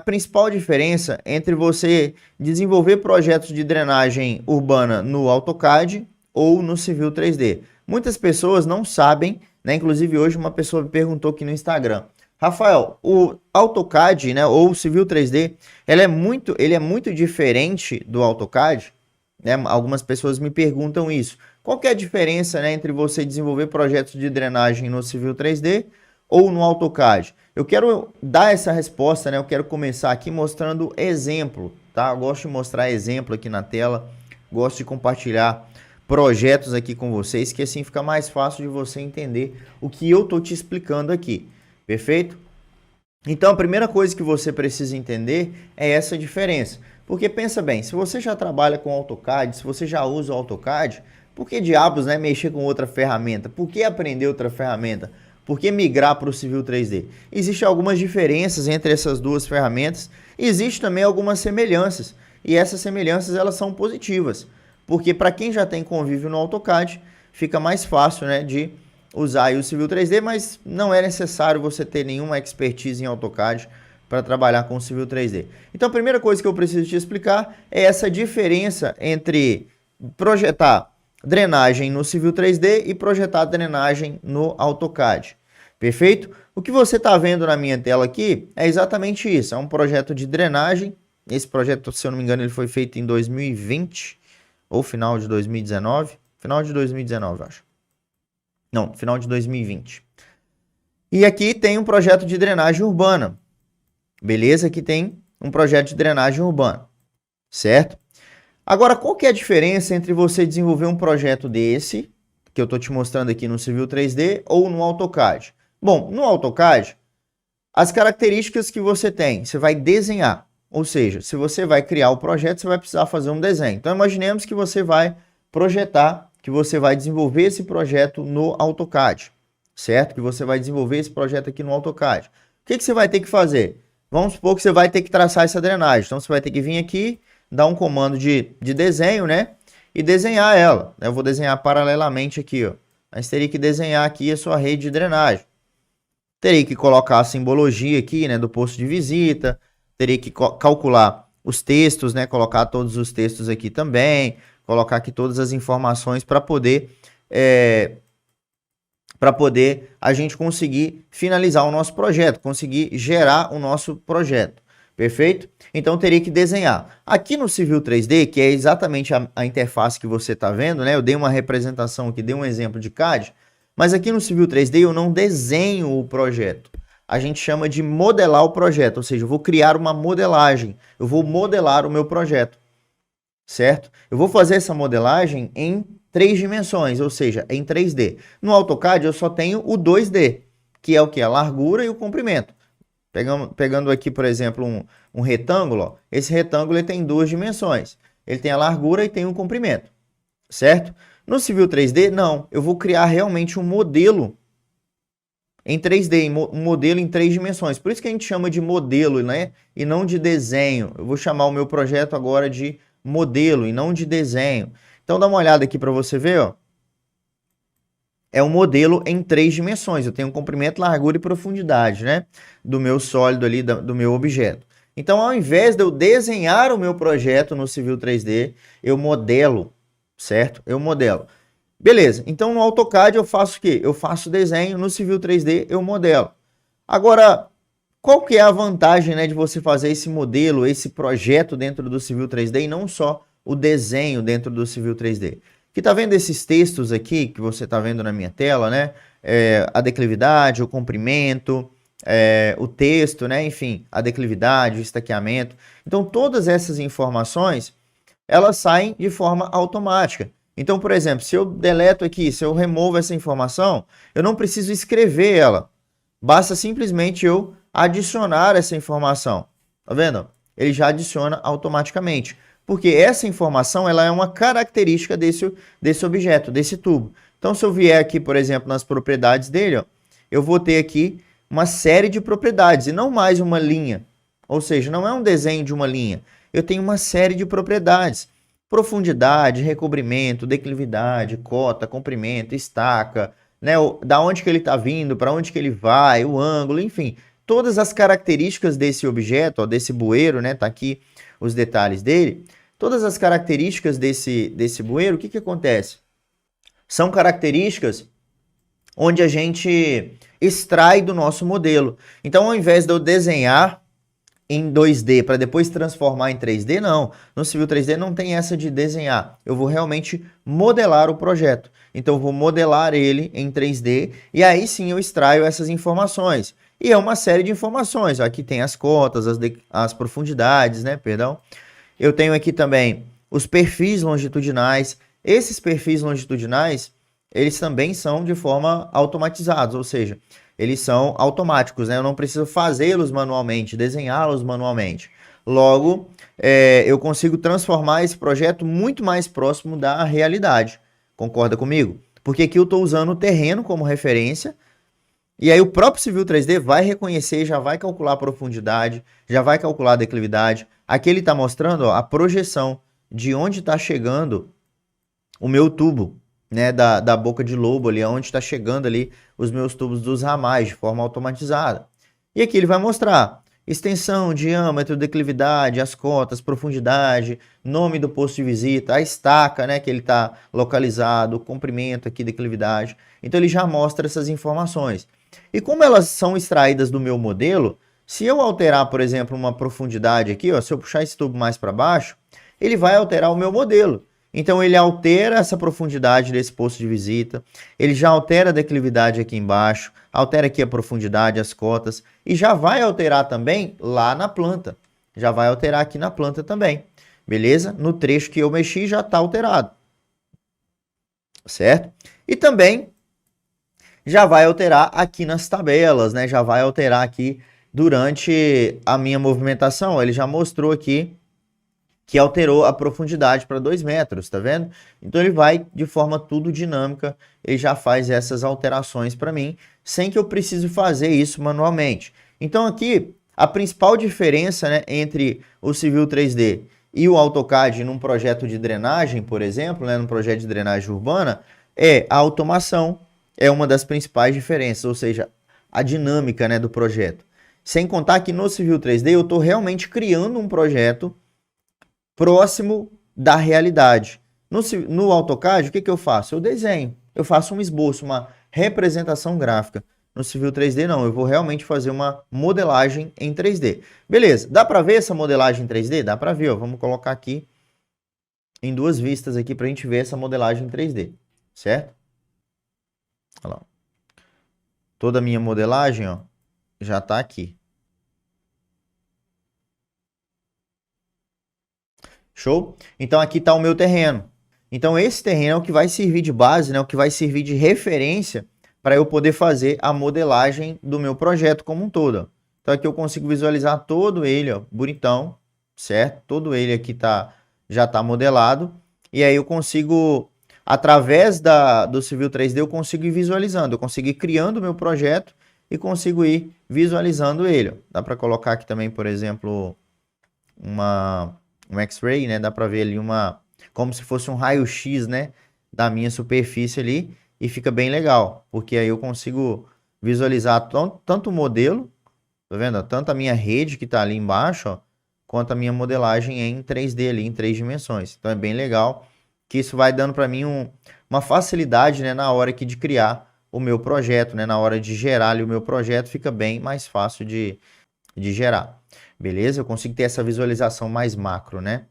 principal diferença entre você desenvolver projetos de drenagem urbana no AutoCAD ou no Civil 3D. Muitas pessoas não sabem, né? Inclusive hoje uma pessoa me perguntou aqui no Instagram: Rafael, o AutoCAD, né, ou o Civil 3D, ele é muito diferente do AutoCAD? Né? Algumas pessoas me perguntam isso. Qual que é a diferença, né, entre você desenvolver projetos de drenagem no Civil 3D ou no AutoCAD? Eu quero dar essa resposta, né? Eu quero começar aqui mostrando exemplo, tá? Eu gosto de mostrar exemplo aqui na tela, gosto de compartilhar projetos aqui com vocês, que assim fica mais fácil de você entender o que eu tô te explicando aqui, perfeito? Então a primeira coisa que você precisa entender é essa diferença, porque pensa bem, se você já trabalha com AutoCAD, se você já usa o AutoCAD, por que diabos, né, mexer com outra ferramenta? Por que aprender outra ferramenta? Por que migrar para o Civil 3D? Existem algumas diferenças entre essas duas ferramentas, e existem também algumas semelhanças, e essas semelhanças elas são positivas, porque para quem já tem convívio no AutoCAD, fica mais fácil, né, de usar aí o Civil 3D, mas não é necessário você ter nenhuma expertise em AutoCAD para trabalhar com o Civil 3D. Então a primeira coisa que eu preciso te explicar é essa diferença entre projetar drenagem no Civil 3D e projetar drenagem no AutoCAD. Perfeito? O que você está vendo na minha tela aqui é exatamente isso. É um projeto de drenagem. Esse projeto, se eu não me engano, ele foi feito em 2020 ou final de 2019. Final de 2019, acho. Não, final de 2020. E aqui tem um projeto de drenagem urbana. Beleza? Aqui tem um projeto de drenagem urbana. Certo? Agora, qual que é a diferença entre você desenvolver um projeto desse, que eu estou te mostrando aqui no Civil 3D, ou no AutoCAD? Bom, no AutoCAD, as características que você tem, você vai desenhar. Ou seja, se você vai criar o projeto, você vai precisar fazer um desenho. Então, imaginemos que você vai projetar, que você vai desenvolver esse projeto no AutoCAD, certo? Que você vai desenvolver esse projeto aqui no AutoCAD. O que você vai ter que fazer? Vamos supor que você vai ter que traçar essa drenagem. Então, você vai ter que vir aqui, dar um comando de desenho, né? E desenhar ela. Eu vou desenhar paralelamente aqui, ó. Mas teria que desenhar aqui a sua rede de drenagem. Teria que colocar a simbologia aqui, né, do posto de visita. Teria que calcular os textos, né? Colocar todos os textos aqui também. Colocar aqui todas as informações para poder a gente conseguir finalizar o nosso projeto, conseguir gerar o nosso projeto. Perfeito? Então teria que desenhar. Aqui no Civil 3D, que é exatamente a interface que você está vendo, né? Eu dei uma representação aqui, dei um exemplo de CAD, mas aqui no Civil 3D eu não desenho o projeto. A gente chama de modelar o projeto, ou seja, eu vou criar uma modelagem, eu vou modelar o meu projeto, certo? Eu vou fazer essa modelagem em 3 dimensões, ou seja, em 3D. No AutoCAD eu só tenho o 2D, que é o que? A largura e o comprimento. Pegando aqui, por exemplo, um retângulo, ó, esse retângulo ele tem 2 dimensões. Ele tem a largura e tem o comprimento, certo? No Civil 3D, não. Eu vou criar realmente um modelo em 3D, um modelo em 3 dimensões. Por isso que a gente chama de modelo, né? E não de desenho. Eu vou chamar o meu projeto agora de modelo e não de desenho. Então, dá uma olhada aqui para você ver, ó. É um modelo em 3 dimensões. Eu tenho comprimento, largura e profundidade, né? Do meu sólido ali, do meu objeto. Então, ao invés de eu desenhar o meu projeto no Civil 3D, eu modelo, certo? Eu modelo. Beleza. Então, no AutoCAD eu faço o quê? Eu faço desenho, no Civil 3D eu modelo. Agora, qual que é a vantagem, né, de você fazer esse modelo, esse projeto dentro do Civil 3D e não só o desenho dentro do Civil 3D? Que tá vendo esses textos aqui que você tá vendo na minha tela, né? A declividade, o comprimento, o texto, né? Enfim, a declividade, o estaqueamento. Então, todas essas informações, elas saem de forma automática. Então, por exemplo, se eu deleto aqui, se eu removo essa informação, eu não preciso escrever ela. Basta simplesmente eu adicionar essa informação. Tá vendo? Ele já adiciona automaticamente. Porque essa informação ela é uma característica desse objeto, desse tubo. Então, se eu vier aqui, por exemplo, nas propriedades dele, ó, eu vou ter aqui uma série de propriedades e não mais uma linha. Ou seja, não é um desenho de uma linha. Eu tenho uma série de propriedades. Profundidade, recobrimento, declividade, cota, comprimento, estaca, né? Da onde que ele está vindo, para onde que ele vai, o ângulo, enfim. todas as características desse objeto, ó, desse bueiro, né? Tá aqui os detalhes dele. Todas as características desse bueiro, o que que acontece? São características onde a gente extrai do nosso modelo. Então, ao invés de eu desenhar em 2D para depois transformar em 3D, não. No Civil 3D não tem essa de desenhar. Eu vou realmente modelar o projeto. Então, eu vou modelar ele em 3D e aí sim eu extraio essas informações. E é uma série de informações. Aqui tem as cotas, as profundidades, né? Perdão. Eu tenho aqui também os perfis longitudinais. Esses perfis longitudinais, eles também são de forma automatizados, ou seja, eles são automáticos, né? Eu não preciso fazê-los manualmente, desenhá-los manualmente. Logo, eu consigo transformar esse projeto muito mais próximo da realidade. Concorda comigo? Porque aqui eu estou usando o terreno como referência, e aí o próprio Civil 3D vai reconhecer, já vai calcular a profundidade, já vai calcular a declividade. Aqui ele está mostrando, ó, a projeção de onde está chegando o meu tubo, né, da boca de lobo ali, onde está chegando ali os meus tubos dos ramais de forma automatizada. E aqui ele vai mostrar extensão, diâmetro, declividade, as cotas, profundidade, nome do posto de visita, a estaca, né, que ele está localizado, o comprimento aqui, declividade. Então ele já mostra essas informações. E como elas são extraídas do meu modelo, se eu alterar, por exemplo, uma profundidade aqui, ó, se eu puxar esse tubo mais para baixo, ele vai alterar o meu modelo. Então ele altera essa profundidade desse posto de visita, ele já altera a declividade aqui embaixo, altera aqui a profundidade, as cotas, e já vai alterar também lá na planta. Já vai alterar aqui na planta também, beleza? No trecho que eu mexi já está alterado, certo? E também já vai alterar aqui nas tabelas, né? Já vai alterar aqui durante a minha movimentação. Ele já mostrou aqui que alterou a profundidade para 2 metros, tá vendo? Então ele vai de forma tudo dinâmica, ele já faz essas alterações para mim, sem que eu precise fazer isso manualmente. Então aqui, a principal diferença, né, entre o Civil 3D e o AutoCAD num projeto de drenagem, por exemplo, né, num projeto de drenagem urbana, é a automação, é uma das principais diferenças, ou seja, a dinâmica, né, do projeto. Sem contar que no Civil 3D eu estou realmente criando um projeto próximo da realidade. No AutoCAD, o que eu faço? Eu desenho, eu faço um esboço, uma representação gráfica. No Civil 3D não, eu vou realmente fazer uma modelagem em 3D. Beleza, dá para ver essa modelagem em 3D? Dá para ver, ó. Vamos colocar aqui em 2 vistas aqui para a gente ver essa modelagem em 3D, certo? Olha lá. Toda a minha modelagem, ó, já está aqui. Show? Então aqui está o meu terreno. Então esse terreno é o que vai servir de base, né? O que vai servir de referência para eu poder fazer a modelagem do meu projeto como um todo. Então aqui eu consigo visualizar todo ele, ó, bonitão, certo? Todo ele aqui já está modelado. E aí eu consigo, através do Civil 3D, eu consigo ir visualizando. Eu consigo ir criando o meu projeto e consigo ir visualizando ele. Ó. Dá para colocar aqui também, por exemplo, um X-ray, né? Dá para ver ali como se fosse um raio-x, né? Da minha superfície ali e fica bem legal, porque aí eu consigo visualizar tanto o modelo, tá vendo? Tanto a minha rede que está ali embaixo, ó, quanto a minha modelagem em 3D ali, em 3 dimensões. Então é bem legal, que isso vai dando para mim uma facilidade, né? Na hora aqui de criar o meu projeto, né? Na hora de gerar ali o meu projeto, fica bem mais fácil de gerar. Beleza? Eu consigo ter essa visualização mais macro, né?